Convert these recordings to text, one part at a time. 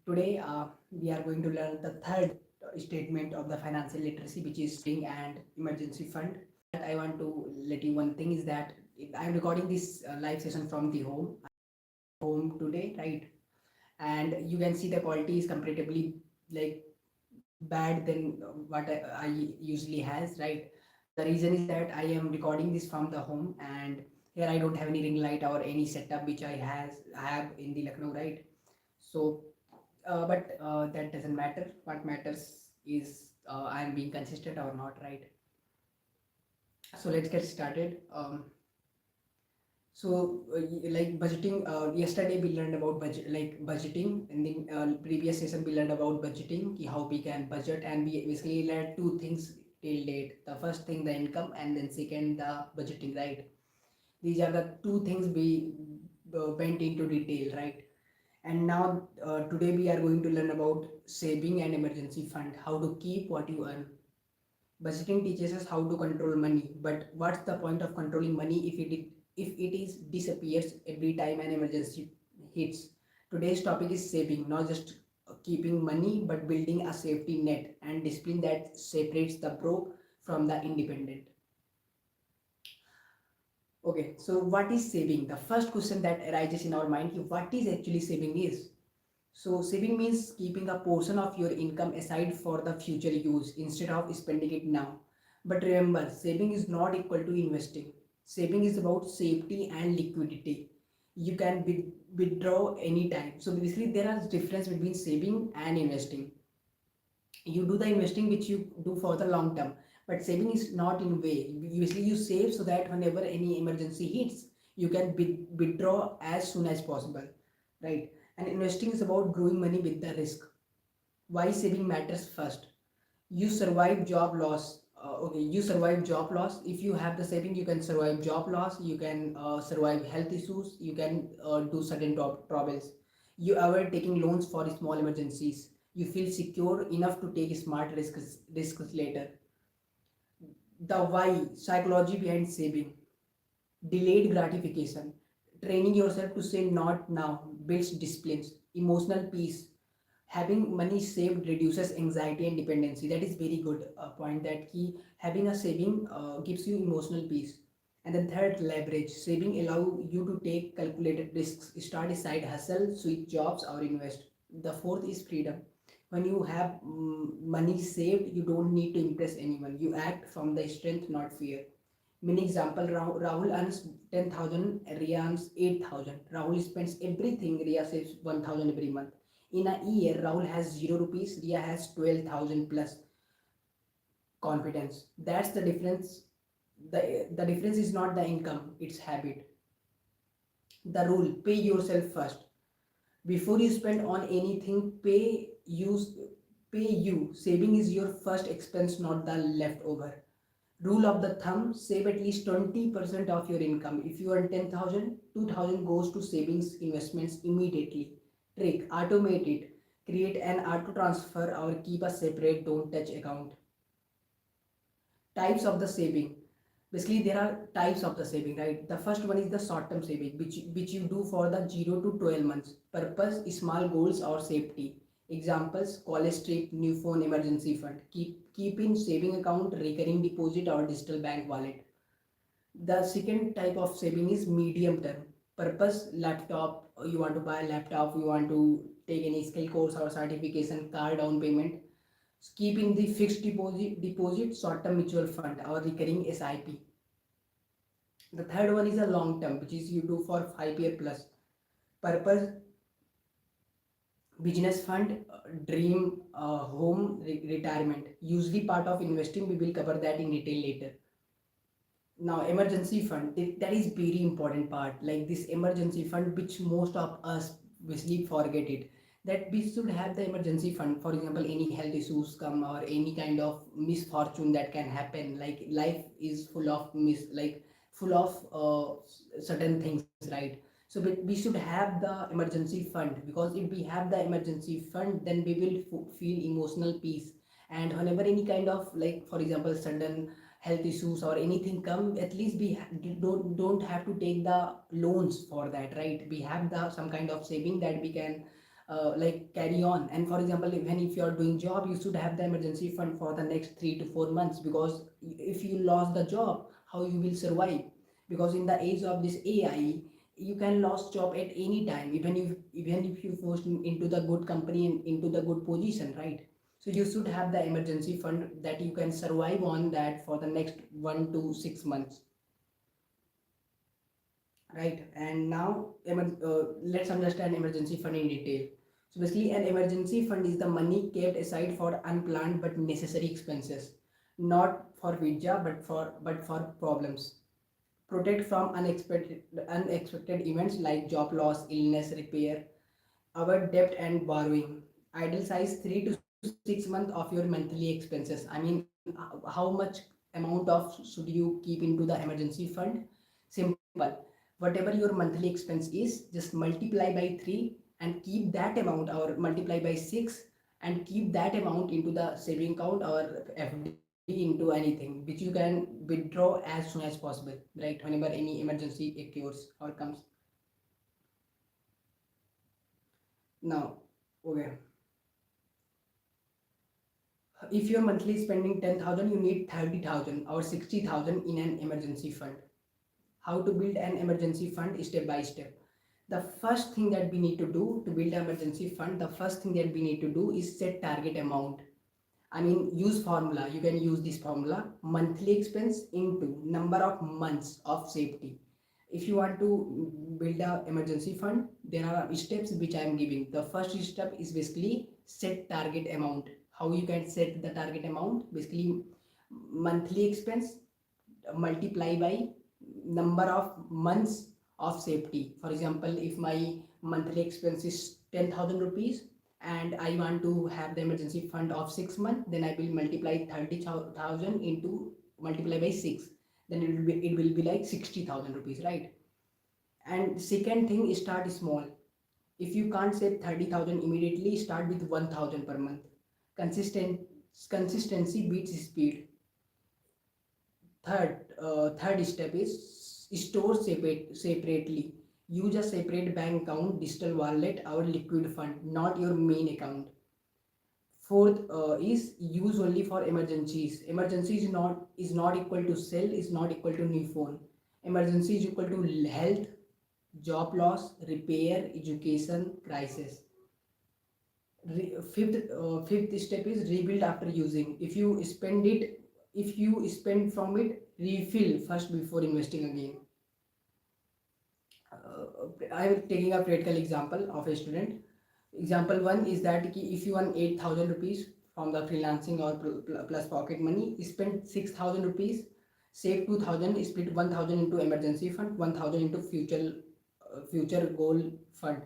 Today we are going to learn the third statement of the financial literacy, which is saving and emergency fund. I want to let you one thing is that I am recording this live session from the home today, right? And you can see the quality is comparatively like bad than what I usually has, right? The reason is that I am recording this from the home, and here I don't have any ring light or any setup which I have in the Lucknow, right? So but that doesn't matter. What matters is I am being consistent or not, right? So let's get started. Like budgeting. Yesterday we learned about budgeting. In the previous session we learned about budgeting, how we can budget, and we basically learned two things till date. The first thing, the income, and then second, the budgeting, right? These are the two things we went into detail, right? And now today we are going to learn about saving and emergency fund, how to keep what you earn. Budgeting teaches us how to control money, but what's the point of controlling money if it is disappears every time an emergency hits? Today's topic is saving, not just keeping money, but building a safety net and discipline that separates the broke from the independent. Okay, so what is saving? The first question that arises in our mind is what is actually saving is. So saving means keeping a portion of your income aside for the future use instead of spending it now. But remember, saving is not equal to investing. Saving is about safety and liquidity. You can withdraw anytime. So basically there is difference between saving and investing. You do the investing which you do for the long term, but saving is not in way. Usually you save so that whenever any emergency hits, you can withdraw as soon as possible, right? And investing is about growing money with the risk. Why saving matters? First, you survive job loss. Okay, you survive job loss. If you have the saving, you can survive job loss, you can survive health issues, you can do certain troubles. You avoid taking loans for small emergencies. You feel secure enough to take smart risks later. The why, psychology behind saving. Delayed gratification. Training yourself to say not now builds disciplines. Emotional peace. Having money saved reduces anxiety and dependency. That is very good point, that having a saving gives you emotional peace. And then third, leverage. Saving allow you to take calculated risks, start a side hustle, switch jobs, or invest. The fourth is freedom. When you have money saved, you don't need to impress anyone. You act from the strength, not fear. Mini example, Rahul earns 10,000, Riya earns 8,000. Rahul spends everything, Riya saves 1,000 every month. In a year, Rahul has 0 rupees, Riya has 12,000 plus confidence. That's the difference. The difference is not the income, it's habit. The rule, pay yourself first. Before you spend on anything, pay you. Saving is your first expense, not the leftover. Rule of the thumb, save at least 20% of your income. If you earn 10,000, 2,000 goes to savings investments immediately. Trick, automate it. Create an auto transfer or keep a separate don't touch account. Types of the saving. Basically, there are types of the saving, right? The first one is the short term saving, which you do for the 0 to 12 months. Purpose, small goals or safety. Examples, college trip, new phone, emergency fund. Keep in saving account, recurring deposit or digital bank wallet. The second type of saving is medium term. Purpose, laptop, you want to buy a laptop, you want to take any skill course or certification, car down payment. Keeping the fixed deposit, short term mutual fund or recurring SIP. The third one is a long term, which is you do for 5 year plus. Purpose, business fund, dream home, retirement. Usually part of investing, we will cover that in detail later. Now emergency fund, that is very important part, like this emergency fund which most of us basically forget it, that we should have the emergency fund. For example, any health issues come or any kind of misfortune that can happen, like life is full of full of certain things, right? So we should have the emergency fund, because if we have the emergency fund, then we will feel emotional peace. And whenever any kind of, like for example, sudden health issues or anything come, at least we don't have to take the loans for that, right? We have the some kind of saving that we can like carry on. And for example, when if you are doing job, you should have the emergency fund for the next 3 to 4 months, because if you lost the job, how you will survive? Because in the age of this AI, you can lose job at any time, even if you forced into the good company and into the good position, right? So you should have the emergency fund that you can survive on that for the next 1 to 6 months, right? And now let's understand emergency fund in detail. So basically, an emergency fund is the money kept aside for unplanned but necessary expenses, not for vidya but for problems. Protect from unexpected events like job loss, illness, repair. Our debt and borrowing. Ideal size 3 to 6 months of your monthly expenses. I mean, how much amount of should you keep into the emergency fund? Simple. Whatever your monthly expense is, just multiply by 3 and keep that amount, or multiply by 6 and keep that amount into the saving account or FD, into anything which you can withdraw as soon as possible, right? Whenever any emergency occurs or comes. Now, okay. If you're monthly spending 10,000, you need 30,000 or 60,000 in an emergency fund. How to build an emergency fund step by step. The first thing that we need to do to build an emergency fund, the first thing that we need to do is set target amount. I mean, use formula. You can use this formula: monthly expense into number of months of safety. If you want to build a emergency fund, there are steps which I am giving. The first step is basically set target amount. How you can set the target amount? Basically, monthly expense multiply by number of months of safety. For example, if my monthly expense is 10,000 rupees and I want to have the emergency fund of 6 months, then I will multiply 30,000 into multiply by 6. Then it will be like 60,000 rupees, right? And second thing is start small. If you can't save 30,000 immediately, start with 1,000 per month. Consistent Consistency beats speed. Third step is store separately. Use a separate bank account, digital wallet, or liquid fund, not your main account. Fourth is use only for emergencies. Emergency is not equal to sell, is not equal to new phone. Emergency is equal to health, job loss, repair, education, crisis. Fifth step is rebuild after using. If you spend from it, refill first before investing again. I am taking a practical example of a student. Example one is that if you earn 8,000 rupees from the freelancing or plus pocket money, spend 6,000 rupees, save 2,000, split 1,000 into emergency fund, 1,000 into future goal fund.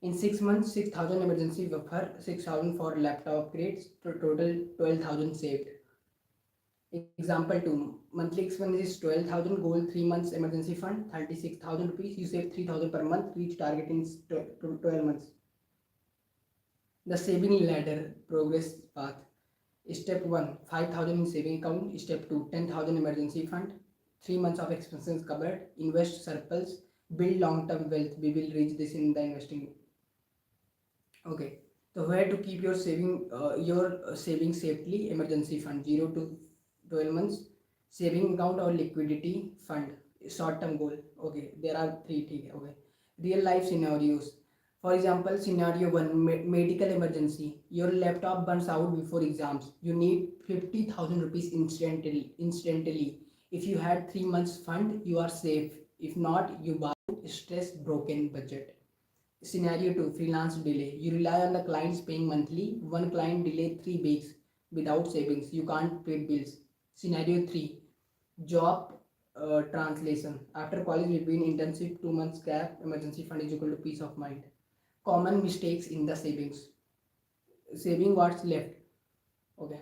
In 6 months, 6,000 emergency buffer, 6,000 for laptop upgrades, total 12,000 saved. Example 2, monthly expense is 12,000, goal 3 months emergency fund, 36,000 rupees. You save 3,000 per month, reach target in 12 months. The saving ladder progress path. Step 1, 5,000 in saving account. Step 2, 10,000 emergency fund. 3 months of expenses covered. Invest surplus. Build long-term wealth. We will reach this in the investing. Okay. So where to keep your saving safely? Emergency fund, 0 to 12 months. Saving account or liquidity fund, short term goal. Okay, there are three things. Okay, real life scenarios. For example, scenario 1, medical emergency. Your laptop burns out before exams. You need 50,000 rupees instantly. If you had 3 months fund, you are safe. If not, you borrow. Stress, broken budget. Scenario 2, freelance delay. You rely on the clients paying monthly. One client delayed 3 weeks without savings. You can't pay bills. Scenario 3, job translation. After college, between internship, 2 months gap, emergency fund is equal to peace of mind. Common mistakes in the savings. Saving what's left. Okay.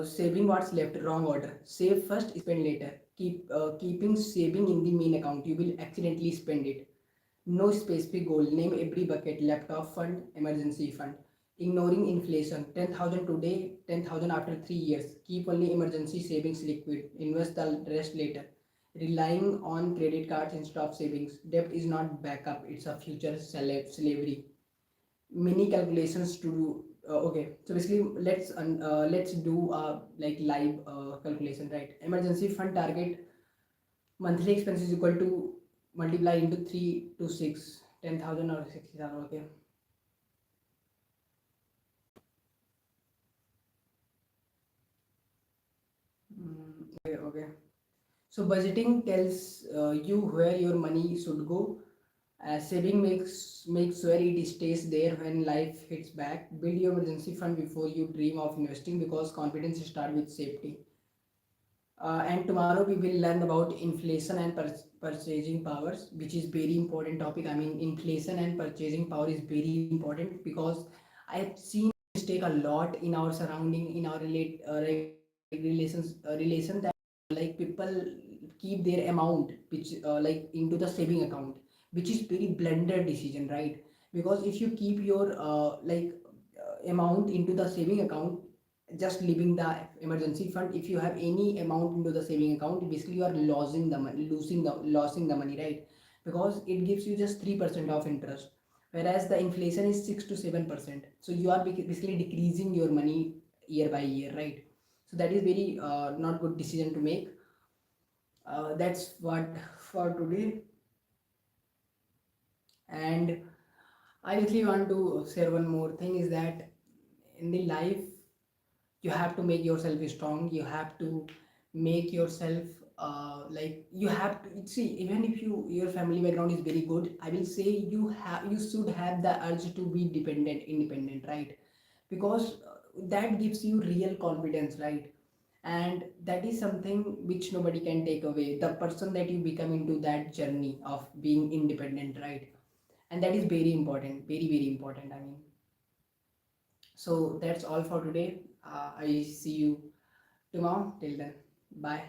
Saving what's left, wrong order. Save first, spend later. Keeping saving in the main account, you will accidentally spend it. No specific goal. Name every bucket: laptop fund, emergency fund. Ignoring inflation. 10,000 today, 10,000 after 3 years. Keep only emergency savings liquid. Invest the rest later. relying on credit cards instead of savings. Debt is not backup, it's a future slavery. Many calculations to do. Okay, so basically let's do like live calculation, right? Emergency fund target monthly expenses equal to multiply into 3 to 6, 10,000 or 60,000. Okay. Okay, okay. So budgeting tells you where your money should go. Saving makes sure it stays there when life hits back. Build your emergency fund before you dream of investing because confidence starts with safety. And tomorrow we will learn about inflation and purchasing powers, which is very important topic. I mean, inflation and purchasing power is very important because I have seen mistake a lot in our surrounding, in our relation that like people keep their amount which like into the saving account, which is very blunted decision, right? Because if you keep your amount into the saving account, just leaving the emergency fund, if you have any amount into the saving account, basically you are losing the money, losing the money, right? Because it gives you just 3% of interest, whereas the inflation is 6 to 7%. So you are basically decreasing your money year by year, right? So that is very not good decision to make. That's what for today. And I actually want to share one more thing is that in the life you have to make yourself strong, you have to make yourself like you have to see, even if your family background is very good, I will say you should have the urge to be independent, right? Because that gives you real confidence, right? And that is something which nobody can take away, the person that you become into that journey of being independent, right? And that is very important, very important, I mean. So that's all for today. I see you tomorrow. Till then, bye.